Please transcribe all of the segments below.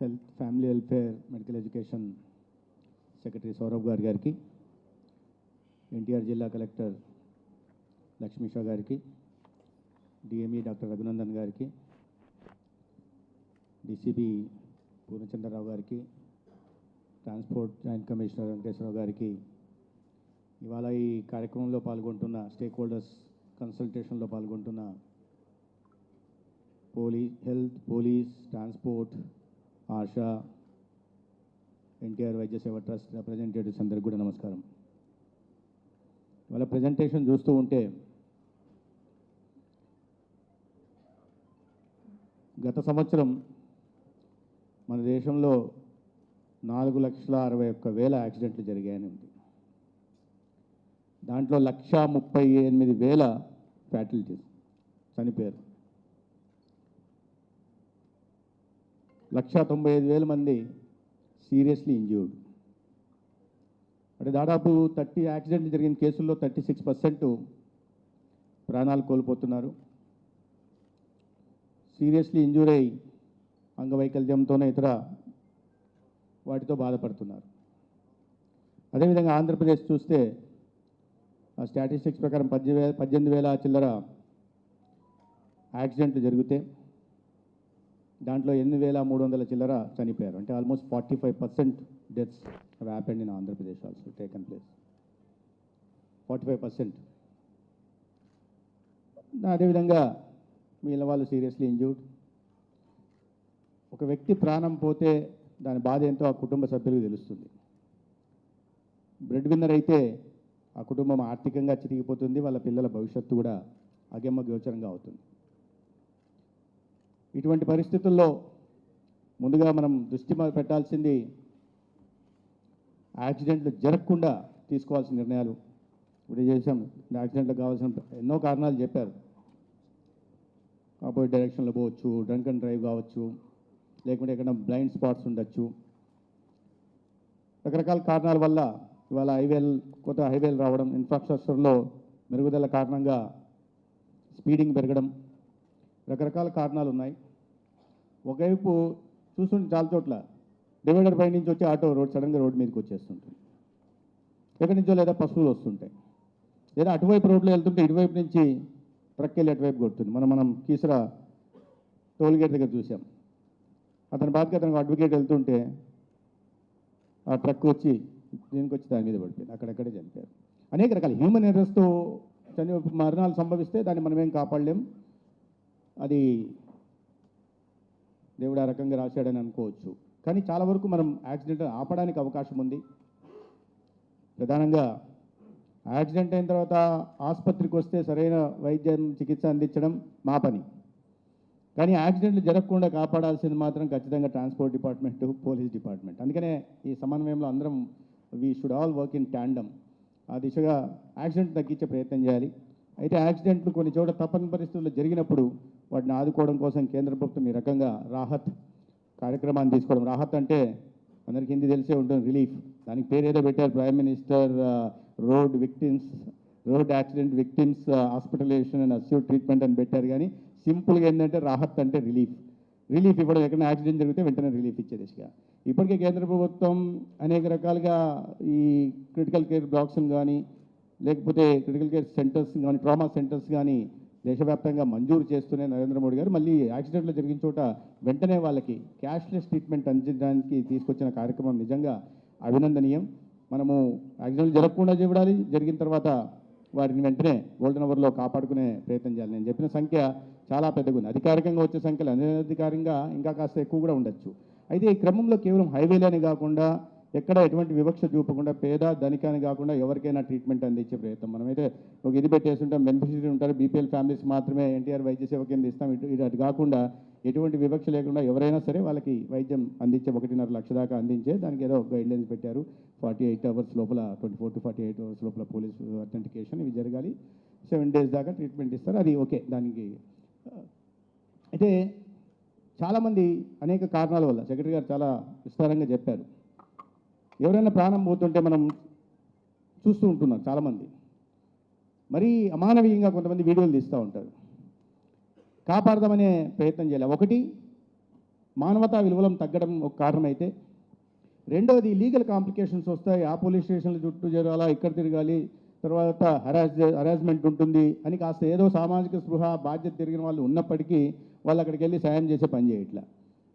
Health family welfare medical education secretary Saurabh గారికి, ఎన్టీఆర్ జిల్లా collector Lakshmisha గారికి, డిఎంఈ డాక్టర్ రఘునందన్ గారికి, డిసిపి పూర్ణచంద్రరావు గారికి, ట్రాన్స్పోర్ట్ జాయింట్ కమిషనర్ వెంకటేశ్వరరావు గారికి, ఇవాళ ఈ కార్యక్రమంలో పాల్గొంటున్న స్టేక్ హోల్డర్స్ కన్సల్టేషన్లో పాల్గొంటున్న పోలీస్, ట్రాన్స్పోర్ట్, ఆశా, ఎన్టీఆర్ వైద్య సేవ ట్రస్ట్ రిప్రజెంటేటివ్స్ అందరికీ కూడా నమస్కారం. వాళ్ళ ప్రజెంటేషన్ చూస్తూ ఉంటే గత సంవత్సరం మన దేశంలో 4,61,000 యాక్సిడెంట్లు జరిగాయని ఉంది. దాంట్లో 1,38,000 ఫ్యాటలిటీస్, చనిపోయారు. 1,95,000 మంది సీరియస్లీ ఇంజ్యూర్డ్. అంటే దాదాపు 30 యాక్సిడెంట్లు జరిగిన కేసుల్లో 36% ప్రాణాలు కోల్పోతున్నారు. సీరియస్లీ ఇంజ్యూర్ అయ్యి అంగవైకల్యంతోనే ఇతర వాటితో బాధపడుతున్నారు. అదేవిధంగా ఆంధ్రప్రదేశ్ చూస్తే ఆ స్టాటిస్టిక్స్ ప్రకారం 18,000 చిల్లర యాక్సిడెంట్లు జరిగితే దాంట్లో 8,300 చిల్లర చనిపోయారు. అంటే almost 45% deaths have happened in Andhra Pradesh also taken place. 45%. అదేవిధంగా మిగిలిన వాళ్ళు సీరియస్లీ ఇంజ్యూర్డ్. ఒక వ్యక్తి ప్రాణం పోతే దాని బాధ ఏంటో ఆ కుటుంబ సభ్యులకు తెలుస్తుంది. బ్రెడ్ విన్నర్ అయితే ఆ కుటుంబం ఆర్థికంగా చిరిగిపోతుంది, వాళ్ళ పిల్లల భవిష్యత్తు కూడా అగమ్య గోచరంగా అవుతుంది. ఇటువంటి పరిస్థితుల్లో ముందుగా మనం దృష్టి పెట్టాల్సింది యాక్సిడెంట్లు జరగకుండా తీసుకోవాల్సిన నిర్ణయాలు. ఇప్పుడు చేసాం. యాక్సిడెంట్లకు కావాల్సిన ఎన్నో కారణాలు చెప్పారు. ఆపోజిట్ డైరెక్షన్లో పోవచ్చు, డ్రంక్ అండ్ డ్రైవ్ కావచ్చు, లేకుంటే ఎక్కడ బ్లైండ్ స్పాట్స్ ఉండొచ్చు. రకరకాల కారణాల వల్ల ఇవాళ కొత్త హైవేలు రావడం, ఇన్ఫ్రాస్ట్రక్చర్లో మెరుగుదల కారణంగా స్పీడింగ్ పెరగడం, రకరకాల కారణాలు ఉన్నాయి. ఒకవైపు చూస్తుంటే చాలా చోట్ల డివైడర్ పై నుంచి వచ్చి ఆటో సడన్గా రోడ్డు మీదకి వచ్చేస్తుంటుంది. ఎక్కడి నుంచో లేదా పశువులు వస్తుంటాయి, లేదా అటువైపు రోడ్లో వెళ్తుంటే ఇటువైపు నుంచి ట్రక్ వెళ్ళి అటువైపు కొడుతుంది. మనం కీసరా టోల్గేట్ దగ్గర చూసాం. అతని బాధకి అతనికి అడ్వకేట్ వెళ్తుంటే ఆ ట్రక్ వచ్చి దీనికి వచ్చి దాని మీద పడిపోయింది, అక్కడెక్కడే చనిపోయారు. అనేక రకాల హ్యూమన్ ఎర్రర్స్తో మరణాలు సంభవిస్తే దాన్ని మనమేం కాపాడలేం. అది దేవుడు ఆ రకంగా రాశాడని అనుకోవచ్చు. కానీ చాలా వరకు మనం యాక్సిడెంట్ ఆపడానికి అవకాశం ఉంది. ప్రధానంగా యాక్సిడెంట్ అయిన తర్వాత ఆసుపత్రికి వస్తే సరైన వైద్యం, చికిత్స అందించడం మా పని. కానీ యాక్సిడెంట్లు జరగకుండా కాపాడాల్సింది మాత్రం ఖచ్చితంగా ట్రాన్స్పోర్ట్ డిపార్ట్మెంట్, పోలీస్ డిపార్ట్మెంట్. అందుకనే ఈ సమన్వయంలో అందరం we should all work in tandem. ఆ దిశగా యాక్సిడెంట్ తగ్గించే ప్రయత్నం చేయాలి. అయితే యాక్సిడెంట్లు కొన్ని చోట తప్పని పరిస్థితుల్లో జరిగినప్పుడు వాటిని ఆదుకోవడం కోసం కేంద్ర ప్రభుత్వం ఈ రకంగా రాహత్ కార్యక్రమాన్ని తీసుకోవడం. రాహత్ అంటే అందరికీ హిందీ తెలిసే ఉంటుంది, రిలీఫ్. దానికి పేరు ఏదో పెట్టారు, prime minister road accident victims hospitalization and assured treatment అని పెట్టారు. కానీ సింపుల్గా ఏంటంటే రాహత్ అంటే రిలీఫ్ ఇవ్వడం. ఎక్కడైనా యాక్సిడెంట్ జరిగితే వెంటనే రిలీఫ్ ఇచ్చే దిశగా ఇప్పటికే కేంద్ర ప్రభుత్వం అనేక రకాలుగా ఈ క్రిటికల్ కేర్ బ్లాక్స్ కానీ, లేకపోతే క్రిటికల్ కేర్ సెంటర్స్ కానీ, ట్రామా సెంటర్స్ కానీ దేశవ్యాప్తంగా మంజూరు చేస్తూనే నరేంద్ర మోడీ గారు మళ్ళీ యాక్సిడెంట్లు జరిగిన చోట వెంటనే వాళ్ళకి క్యాష్లెస్ ట్రీట్మెంట్ అందించడానికి తీసుకొచ్చిన కార్యక్రమం నిజంగా అభినందనీయం. మనము యాక్సిడెంట్లు జరగకుండా చూడాలి, జరిగిన తర్వాత వారిని వెంటనే గోల్డెన్ అవర్లో కాపాడుకునే ప్రయత్నం చేయాలి. నేను చెప్పిన సంఖ్య చాలా పెద్దగా ఉంది. అధికారికంగా వచ్చే సంఖ్యలు అనధికారికంగా ఇంకా కాస్త ఎక్కువ కూడా ఉండొచ్చు. అయితే ఈ క్రమంలో కేవలం హైవేలని కాకుండా, ఎక్కడ ఎటువంటి వివక్ష చూపకుండా, పేద ధనికాని కాకుండా ఎవరికైనా ట్రీట్మెంట్ అందించే ప్రయత్నం. మనమైతే ఒక ఇది పెట్టేస్తుంటాం, బెనిఫిషరీ ఉంటారు, బీపీఎల్ ఫ్యామిలీస్ మాత్రమే ఎన్టీఆర్ వైద్య సేవ కింద ఇస్తాం. ఇటు కాకుండా ఎటువంటి వివక్ష లేకుండా ఎవరైనా సరే వాళ్ళకి వైద్యం అందించే 1.5 లక్ష దాకా అందించే దానికి ఏదో గైడ్లైన్స్ పెట్టారు. 48 అవర్స్ లోపల, 24 to 48 అవర్స్ లోపల పోలీసు అథెంటికేషన్ ఇవి జరగాలి. 7 days దాకా ట్రీట్మెంట్ ఇస్తారు. అది ఓకే. దానికి అయితే చాలామంది అనేక కారణాల వల్ల సెక్రటరీ గారు చాలా విస్తారంగా చెప్పారు. ఎవరైనా ప్రాణం పోతుంటే మనం చూస్తూ ఉంటున్నాం. చాలామంది మరీ అమానవీయంగా కొంతమంది వీడియోలు తీస్తూ ఉంటారు. కాపాడదామనే ప్రయత్నం చేయాలి. ఒకటి మానవతా విలువలం తగ్గడం ఒక కారణం అయితే, రెండోది లీగల్ కాంప్లికేషన్స్ వస్తాయి. ఆ పోలీస్ స్టేషన్ల చుట్టూ జరగాలా, ఇక్కడ తిరగాలి, తర్వాత హరాస్మెంట్ ఉంటుంది అని కాస్త ఏదో సామాజిక స్పృహ బాధ్యత తిరిగిన వాళ్ళు ఉన్నప్పటికీ వాళ్ళు అక్కడికి వెళ్ళి సాయం చేసే పని చేయట్లా.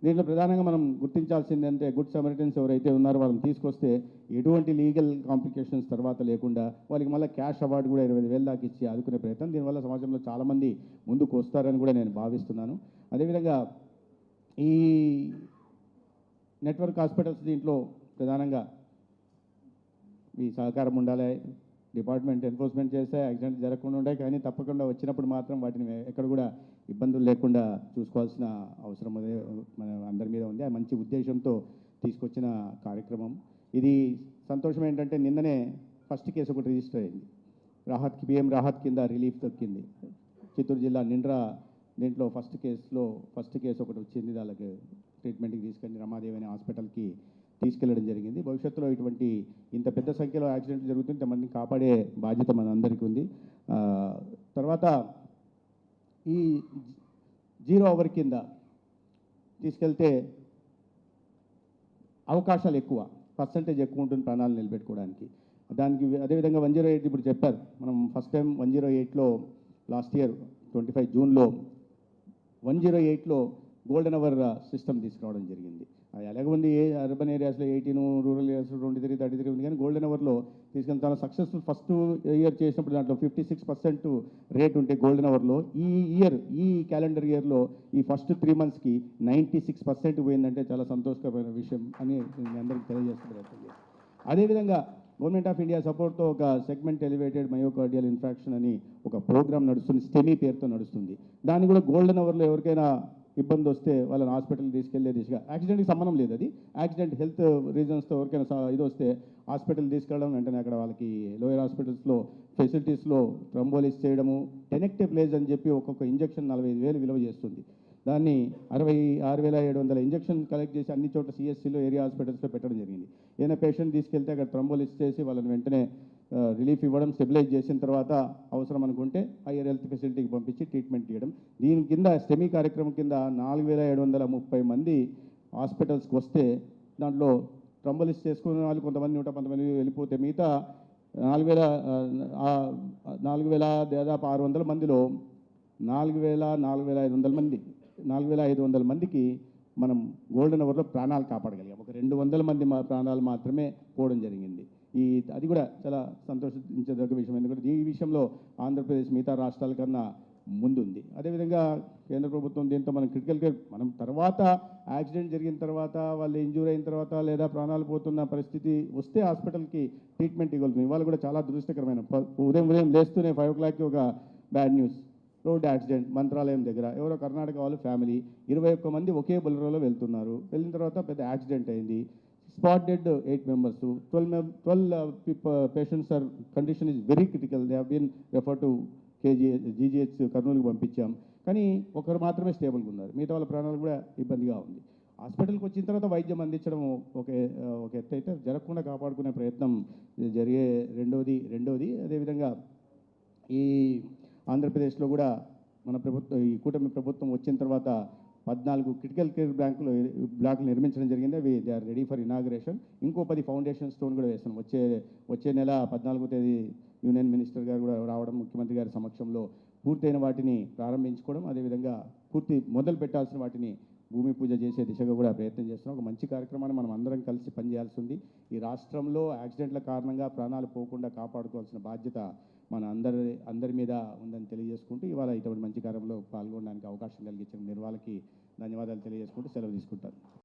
దీంట్లో ప్రధానంగా మనం గుర్తించాల్సిందంటే గుడ్ సమరిటన్స్ ఎవరైతే ఉన్నారో వాళ్ళని తీసుకొస్తే ఎటువంటి లీగల్ కాంప్లికేషన్స్ తర్వాత లేకుండా వాళ్ళకి మళ్ళీ క్యాష్ అవార్డు కూడా 25,000 దాకా ఇచ్చి ఆదుకునే ప్రయత్నం, దీనివల్ల సమాజంలో చాలామంది ముందుకు వస్తారని కూడా నేను భావిస్తున్నాను. అదేవిధంగా ఈ నెట్వర్క్ హాస్పిటల్స్ దీంట్లో ప్రధానంగా ఈ సహకారం ఉండాలి. డిపార్ట్మెంట్ ఎన్ఫోర్స్మెంట్ చేస్తే యాక్సిడెంట్ జరగకుండా ఉంటాయి, కానీ తప్పకుండా వచ్చినప్పుడు మాత్రం వాటిని ఎక్కడ కూడా ఇబ్బందులు లేకుండా చూసుకోవాల్సిన అవసరం మన అందరి మీద ఉంది. ఆ మంచి ఉద్దేశంతో తీసుకొచ్చిన కార్యక్రమం ఇది. సంతోషం ఏంటంటే నిన్ననే ఫస్ట్ కేసు ఒకటి రిజిస్టర్ అయింది. రాహత్కి పిఎం రాహత్ కింద రిలీఫ్ దొక్కింది. చిత్తూరు జిల్లా నిండ్రా దీంట్లో ఫస్ట్ కేసు ఒకటి వచ్చింది. వాళ్ళకి ట్రీట్మెంట్కి తీసుకెళ్ళి రమాదేవి అనే హాస్పిటల్కి తీసుకెళ్లడం జరిగింది. భవిష్యత్తులో ఇటువంటి ఇంత పెద్ద సంఖ్యలో యాక్సిడెంట్లు జరుగుతుంటే ఇంతమందిని కాపాడే బాధ్యత మన అందరికీ ఉంది. తర్వాత ఈ 0 అవర్ కింద తీసుకెళ్తే అవకాశాలు ఎక్కువ, పర్సంటేజ్ ఎక్కువ ఉంటుంది ప్రాణాలు నిలబెట్టుకోవడానికి. దానికి అదేవిధంగా 108 ఇప్పుడు చెప్పారు. మనం ఫస్ట్ టైం 108లో లాస్ట్ ఇయర్ 25 జూన్లో 108లో గోల్డెన్ అవర్ సిస్టమ్ తీసుకురావడం జరిగింది. అది ఎలాగ ఉంది, అర్బన్ ఏరియాస్లో 18, రూరల్ ఏరియాస్లో 23, 33 ఉంది. కానీ గోల్డెన్ అవర్లో తీసుకెళ్ళి చాలా సక్సెస్ఫుల్. ఫస్ట్ ఇయర్ చేసినప్పుడు దాంట్లో 56% రేట్ ఉంటే గోల్డెన్ అవర్లో ఈ క్యాలెండర్ ఇయర్లో ఈ ఫస్ట్ 3 monthsకి 96% పోయిందంటే చాలా సంతోషకరమైన విషయం అని నేను అందరికీ తెలియజేస్తున్నాను. అదేవిధంగా గవర్నమెంట్ ఆఫ్ ఇండియా సపోర్ట్తో ఒక సెగ్మెంట్ ఎలివేటెడ్ మయోకార్డియల్ ఇన్ఫాక్షన్ అని ఒక ప్రోగ్రామ్ నడుస్తుంది, స్టెమీ పేరుతో నడుస్తుంది. దాన్ని కూడా గోల్డెన్ అవర్లో ఎవరికైనా ఇబ్బంది వస్తే వాళ్ళని హాస్పిటల్కి తీసుకెళ్లే దిశగా, యాక్సిడెంట్కి సంబంధం లేదు, అది యాక్సిడెంట్ హెల్త్ రీజన్స్తో ఎవరికైనా ఇది వస్తే హాస్పిటల్ తీసుకెళ్ళడం, వెంటనే అక్కడ వాళ్ళకి లోయర్ హాస్పిటల్స్లో ఫెసిలిటీస్లో థ్రంబోలిస్ చేయడము, టెనెక్టెప్లేజ్ అని చెప్పి ఒక్కొక్క ఇంజెక్షన్ 45,000 విలువ చేస్తుంది. దాన్ని 66,700 ఇంజెక్షన్ కలెక్ట్ చేసి అన్ని చోట్ల సిఎస్సిలో ఏరియా హాస్పిటల్స్లో పెట్టడం జరిగింది. ఏదైనా పేషెంట్ తీసుకెళ్తే అక్కడ థ్రంబోలిస్ చేసి వాళ్ళని వెంటనే రిలీఫ్ ఇవ్వడం, స్టెబిలైజ్ చేసిన తర్వాత అవసరం అనుకుంటే హైయర్ హెల్త్ ఫెసిలిటీకి పంపించి ట్రీట్మెంట్ చేయడం. దీని కింద స్టెమీ కార్యక్రమం కింద 4,730 మంది హాస్పిటల్స్కి వస్తే దాంట్లో థ్రంబోలిస్ చేసుకునే వాళ్ళు కొంతమంది 119 వెళ్ళిపోతే మిగతా 4,000 దాదాపు 600 మందిలో 4,500 మందికి మనం గోల్డెన్ అవర్లో ప్రాణాలు కాపాడగలిగాం. ఒక 200 మంది ప్రాణాలు మాత్రమే పోవడం జరిగింది. అది కూడా చాలా సంతోషించదగ్గ విషయం. ఎందుకంటే ఈ విషయంలో ఆంధ్రప్రదేశ్ మిగతా రాష్ట్రాల కన్నా ముందుంది. అదేవిధంగా కేంద్ర ప్రభుత్వం దీంతో మనం క్రిటికల్ కేర్, మనం తర్వాత యాక్సిడెంట్ జరిగిన తర్వాత వాళ్ళు ఇంజూర్ అయిన తర్వాత లేదా ప్రాణాలు పోతున్న పరిస్థితి వస్తే హాస్పిటల్కి ట్రీట్మెంట్ ఇవ్వగలుగుతుంది. ఇవాళ కూడా చాలా దురదృష్టకరమైన ఉదయం లేస్తూనే 5 o'clockకి ఒక bad news, road accident Mantralayam దగ్గర. ఎవరో కర్ణాటక వాళ్ళు ఫ్యామిలీ 21 మంది ఒకే బొలెరోలో వెళ్తున్నారు. వెళ్ళిన తర్వాత పెద్ద యాక్సిడెంట్ అయింది. Spot dead 8 members. 12 patients are condition is very critical. They have been refer to GGH కర్నూలుకి పంపించాం. కానీ ఒకరు మాత్రమే స్టేబుల్గా ఉన్నారు, మిగతా వాళ్ళ ప్రాణాలు కూడా ఇబ్బందిగా ఉంది. హాస్పిటల్కి వచ్చిన తర్వాత వైద్యం అందించడం ఒక ఎత్తు అయితే, జరగకుండా కాపాడుకునే ప్రయత్నం జరిగే రెండోది. అదేవిధంగా ఈ ఆంధ్రప్రదేశ్లో కూడా మన ప్రభుత్వం, ఈ కూటమి ప్రభుత్వం వచ్చిన తర్వాత 14 క్రిటికల్ కేర్ బ్లాక్లు నిర్మించడం జరిగింది. అవి they are ready for inauguration. ఇంకో 10 ఫౌండేషన్ స్టోన్ కూడా వేస్తాం. వచ్చే నెల 14వ తేదీ యూనియన్ మినిస్టర్ గారు కూడా రావడం, ముఖ్యమంత్రి గారి సమక్షంలో పూర్తయిన వాటిని ప్రారంభించుకోవడం, అదేవిధంగా మొదలు పెట్టాల్సిన వాటిని భూమి పూజ చేసే దిశగా కూడా ప్రయత్నం చేస్తున్నాం. ఒక మంచి కార్యక్రమాన్ని మనం అందరం కలిసి పనిచేయాల్సి ఉంది. ఈ రాష్ట్రంలో యాక్సిడెంట్ల కారణంగా ప్రాణాలు పోకుండా కాపాడుకోవాల్సిన బాధ్యత మన అందరి మీద ఉందని తెలియజేసుకుంటూ, ఇవాళ ఇటువంటి మంచి కార్యంలో పాల్గొనడానికి అవకాశం కలిగించిన నిర్వాహకులకి ధన్యవాదాలు తెలియజేసుకుంటూ సెలవు తీసుకుంటాను.